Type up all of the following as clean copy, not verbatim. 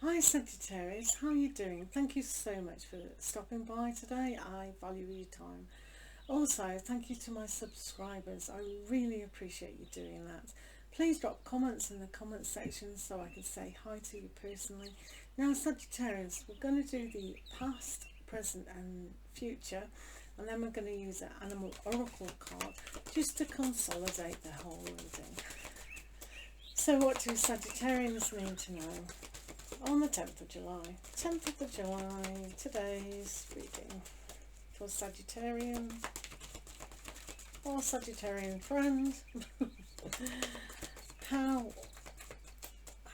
Hi Sagittarius, how are you doing? Thank you so much for stopping by today. I value your time. Also, thank you to my subscribers. I really appreciate you doing that. Please drop comments in the comments section so I can say hi to you personally. Now Sagittarius, we're going to do the past, present and future, and then we're going to use an animal oracle card just to consolidate the whole reading. So what do Sagittarians need to know on the 10th of July? 10th of July, today's reading for Sagittarian or Sagittarian friend. How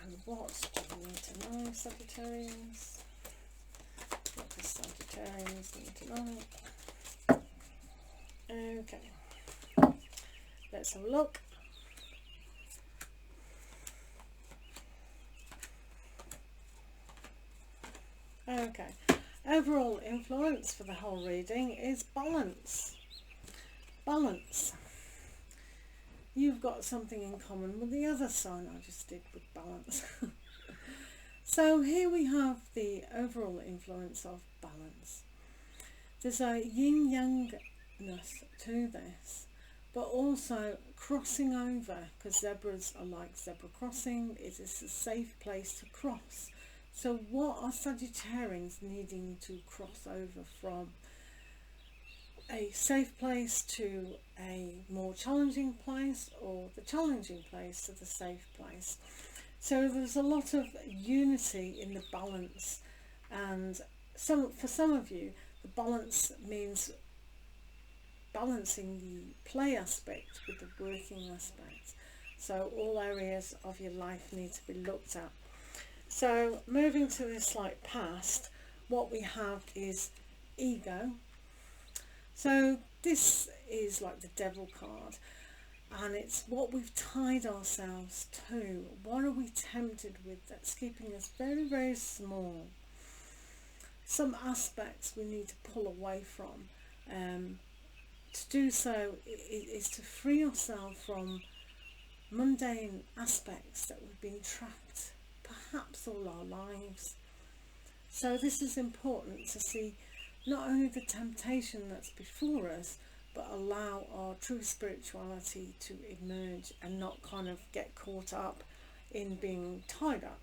and what do you need to know, Sagittarians? What do Sagittarians need to know? Okay, let's have a look. Okay, overall influence for the whole reading is balance. Balance. You've got something in common with the other sign I just did with balance. So here we have the overall influence of balance. There's a yin-yangness to this, but also crossing over, because zebras are like zebra crossing. It is a safe place to cross. So what are Sagittarians needing to cross over from a safe place to a more challenging place, or the challenging place to the safe place? So there's a lot of unity in the balance, and for some of you the balance means balancing the play aspect with the working aspect. So all areas of your life need to be looked at. So moving to this like past, what we have is ego. So this is like the devil card, and it's what we've tied ourselves to. What are we tempted with that's keeping us very, very small? Some aspects we need to pull away from. To do so is to free ourselves from mundane aspects that we've been trapped perhaps all our lives. So this is important to see not only the temptation that's before us, but allow our true spirituality to emerge and not kind of get caught up in being tied up.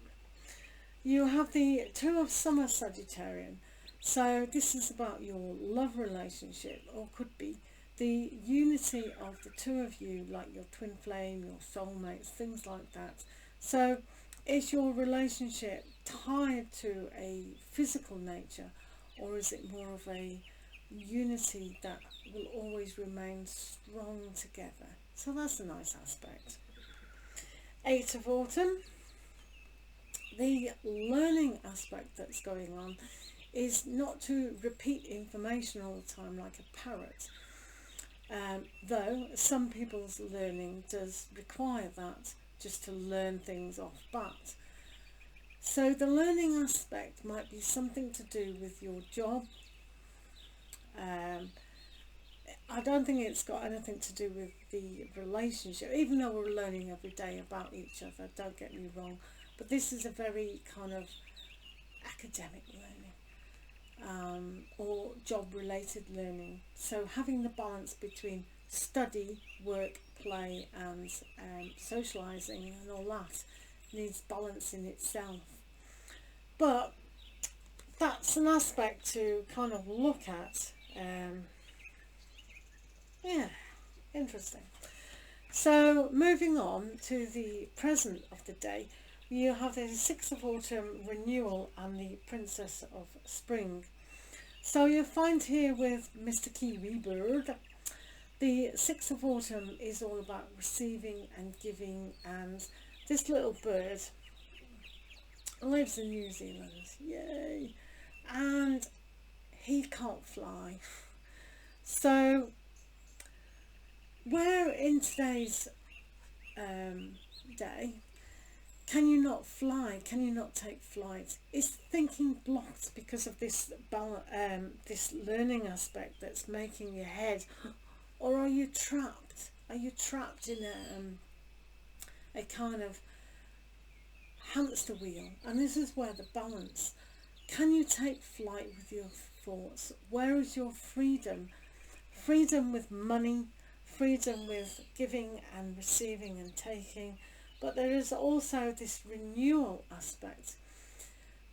You have the Two of Summer, Sagittarian. So this is about your love relationship, or could be the unity of the two of you, like your twin flame, your soulmates, things like that. So is your relationship tied to a physical nature, or is it more of a unity that will always remain strong together? So that's a nice aspect. 8 of Autumn, the learning aspect that's going on is not to repeat information all the time like a parrot. Though some people's learning does require that, just to learn things off bat. So the learning aspect might be something to do with your job. I don't think it's got anything to do with the relationship, even though we're learning every day about each other, don't get me wrong. But this is a very kind of academic learning, or job related learning. So having the balance between study, work, play and socialising and all that needs balance in itself. But that's an aspect to kind of look at. Yeah, interesting. So moving on to the present of the day, you have the 6 of Autumn, Renewal, and the Princess of Spring. So you'll find here with Mr. Kiwi Bird, the 6 of Autumn is all about receiving and giving, and this little bird lives in New Zealand, yay, and he can't fly. So where in today's day can you not fly, can you not take flight? Is thinking blocked because of this this learning aspect that's making your head, or are you trapped? Are you trapped in a kind of hamster wheel, and this is where the balance. Can you take flight with your thoughts? Where is your freedom? Freedom with money, freedom with giving and receiving and taking, but there is also this renewal aspect.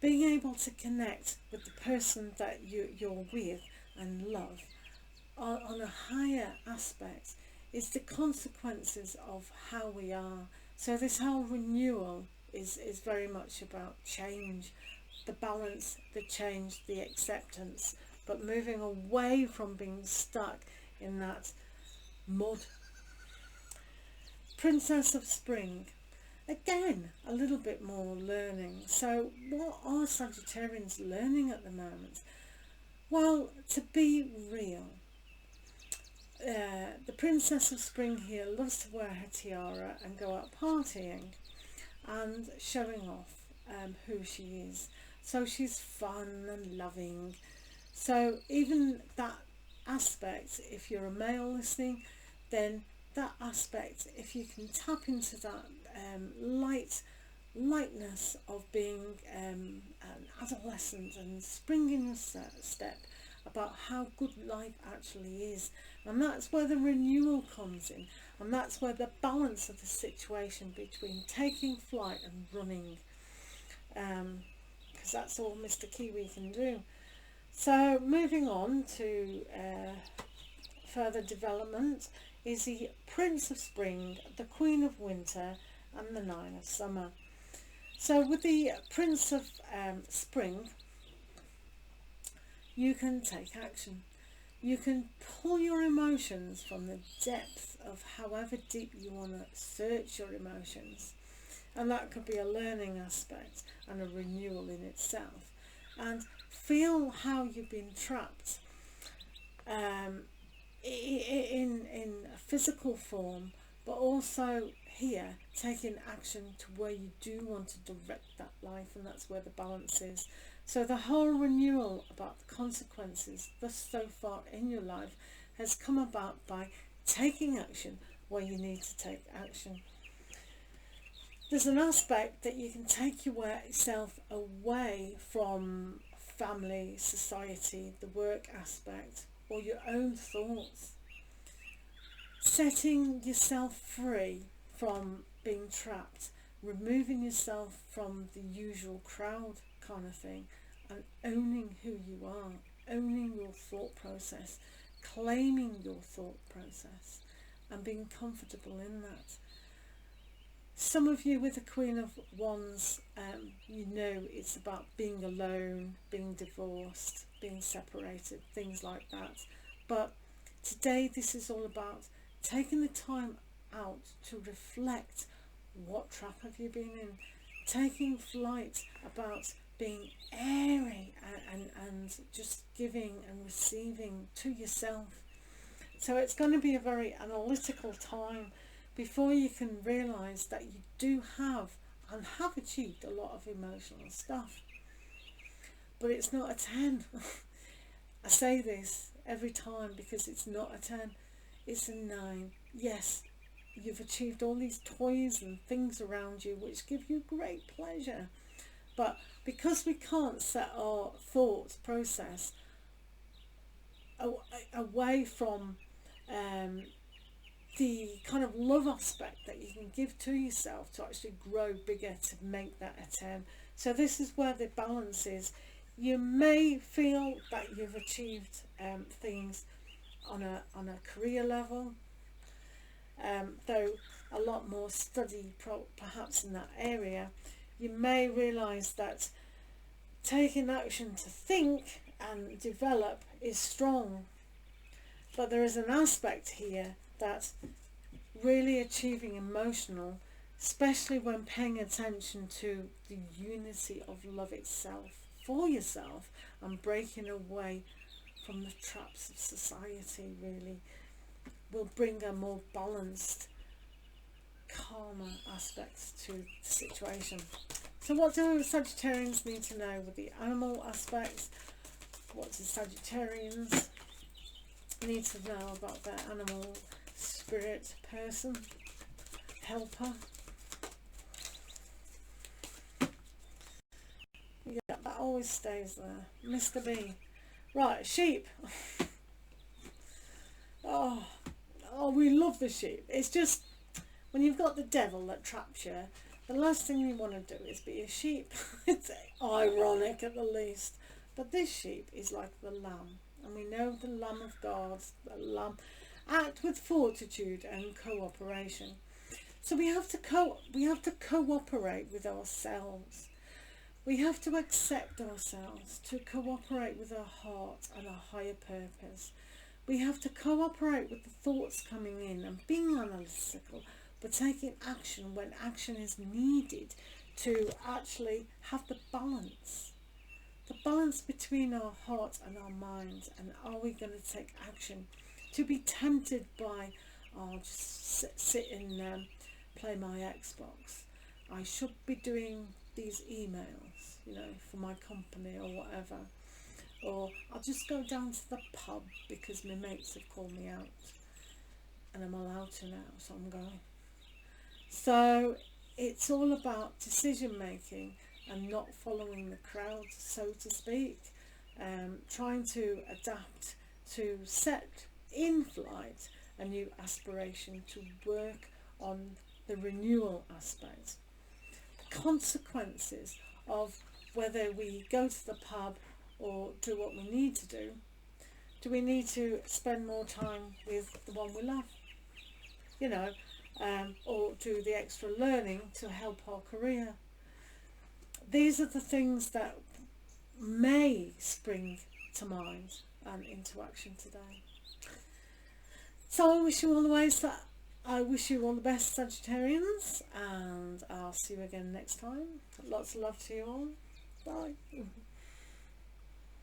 Being able to connect with the person that you're with and love on a higher aspect is the consequences of how we are. So this whole renewal is very much about change, the balance, the change, the acceptance, but moving away from being stuck in that mud. Princess of Spring. Again, a little bit more learning. So what are Sagittarians learning at the moment? Well, to be real. The Princess of Spring here loves to wear her tiara and go out partying and showing off who she is. So she's fun and loving. So even that aspect, if you're a male listening, then that aspect, if you can tap into that lightness of being an adolescent and spring in your step about how good life actually is, and that's where the renewal comes in, and that's where the balance of the situation between taking flight and running, because that's all Mr. Kiwi can do. So moving on to further development is the Prince of Spring, the Queen of Winter, and the Nine of Summer. So with the Prince of Spring, you can take action. You can pull your emotions from the depth of however deep you want to search your emotions, and that could be a learning aspect and a renewal in itself, and feel how you've been trapped in a physical form, but also here taking action to where you do want to direct that life, and that's where the balance is. So the whole renewal about the consequences thus so far in your life has come about by taking action where you need to take action. There's an aspect that you can take yourself away from family, society, the work aspect, or your own thoughts. Setting yourself free from being trapped, removing yourself from the usual crowd kind of thing, and owning who you are, owning your thought process, claiming your thought process, and being comfortable in that. Some of you with the Queen of Wands, you know it's about being alone, being divorced, being separated, things like that. But today this is all about taking the time out to reflect. What trap have you been in? Taking flight, about being airy and just giving and receiving to yourself. So it's going to be a very analytical time before you can realise that you do have and have achieved a lot of emotional stuff. But it's not a 10. I say this every time because it's not a 10, it's a 9. Yes, you've achieved all these toys and things around you which give you great pleasure, but because we can't set our thought process away from the kind of love aspect that you can give to yourself to actually grow bigger, to make that a 10. So this is where the balance is. You may feel that you've achieved things on a career level, though a lot more study perhaps in that area. You may realise that taking action to think and develop is strong, but there is an aspect here that really achieving emotional, especially when paying attention to the unity of love itself for yourself and breaking away from the traps of society, really will bring a more balanced, calmer aspects to the situation. So what do Sagittarians need to know with the animal aspects? What do Sagittarians need to know about their animal spirit person, helper? always stays there. Mr. B. Right, sheep. Oh, we love the sheep. It's just, when you've got the devil that traps you, the last thing you want to do is be a sheep. It's ironic at the least. But this sheep is like the lamb. And we know the Lamb of God, the lamb, act with fortitude and cooperation. So we have to cooperate with ourselves. We have to accept ourselves, to cooperate with our heart and our higher purpose. We have to cooperate with the thoughts coming in and being analytical, but taking action when action is needed to actually have the balance. The balance between our heart and our mind. And are we going to take action? To be tempted by, oh, just sit and play my Xbox. I should be doing these emails, you know, for my company or whatever. Or I'll just go down to the pub because my mates have called me out. And I'm allowed to now, so I'm going. So it's all about decision making and not following the crowd, so to speak. Trying to adapt, to set in flight a new aspiration, to work on the renewal aspect. The consequences of whether we go to the pub or do what we need to do. Do we need to spend more time with the one we love? You know, or do the extra learning to help our career? These are the things that may spring to mind and into action today. So I wish you all the best, Sagittarians, and I'll see you again next time. Lots of love to you all.